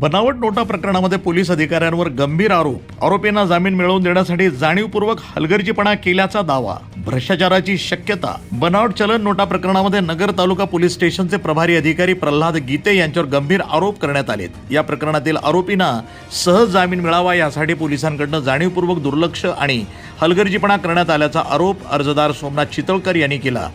बनावट नोटा प्रकरणामध्ये पोलीस अधिकाऱ्यांवर गंभीर आरोपींना जामीन मिळवून देण्यासाठी जाणीवपूर्वक हलगर्जीपणा केल्याचा दावा, भ्रष्टाचाराची शक्यता। बनावट चलन नोटा प्रकरणामध्ये नगर तालुका पोलीस स्टेशनचे प्रभारी अधिकारी प्रल्हाद गीते यांच्यावर गंभीर आरोप करण्यात आलेत। या प्रकरणातील आरोपींना सहज जामीन मिळावा यासाठी पोलिसांकडून जाणीवपूर्वक दुर्लक्ष आणि हलगर्जीपणा करण्यात आल्याचा आरोप अर्जदार सोमनाथ चितळकर यांनी केला।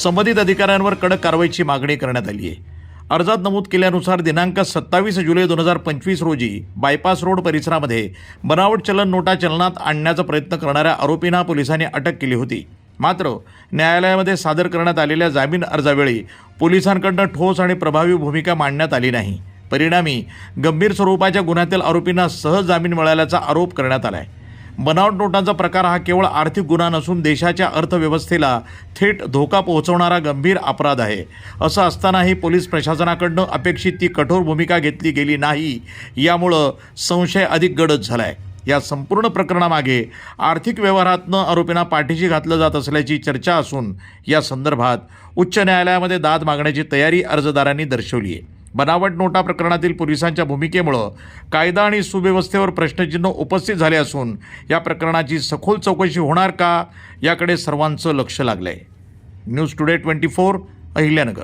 संबंधित अधिकाऱ्यांवर कडक कारवाईची मागणी करण्यात आली आहे। अर्जात नमूद केल्यानुसार दिनांक 27 जुलै 2025 रोजी बायपास रोड परिसरामध्ये बनावट चलन नोटा चलनात आणण्याचा प्रयत्न करणाऱ्या आरोपींना पोलिसांनी अटक केली होती। मात्र न्यायालयामध्ये सादर करण्यात आलेल्या जामीन अर्जावेळी पोलिसांकडून ठोस आणि प्रभावी भूमिका मांडण्यात आली नाही। परिणामी गंभीर स्वरूपाच्या गुन्ह्यातील आरोपींना सहज जामीन मिळाल्याचा आरोप करण्यात आला आहे। बनावट नोटांचा प्रकार हा केवळ आर्थिक गुन्हा नसून देशाच्या अर्थव्यवस्थेला थेट धोका पोहोचवणारा गंभीर अपराध आहे। असं असतानाही पोलीस प्रशासनाकडून अपेक्षित ती कठोर भूमिका घेतली गेली नाही, यामुळे संशय अधिक गडद झाला आहे। या संपूर्ण प्रकरणामागे आर्थिक व्यवहारातनं आरोपींना पाठीशी घातलं जात असल्याची चर्चा असून या संदर्भात उच्च न्यायालयामध्ये दाद मागण्याची तयारी अर्जदारांनी दर्शवली आहे। बनावट नोटा प्रकरणातील पोलिसांच्या भूमिकेमुळे कायदा आणि सुव्यवस्थेवर प्रश्नचिन्ह उपस्थित झाले असून या प्रकरणाची सखोल चौकशी होणार का याकडे सर्वांचं लक्ष लागलंय। News today 24 Ahilyanagar.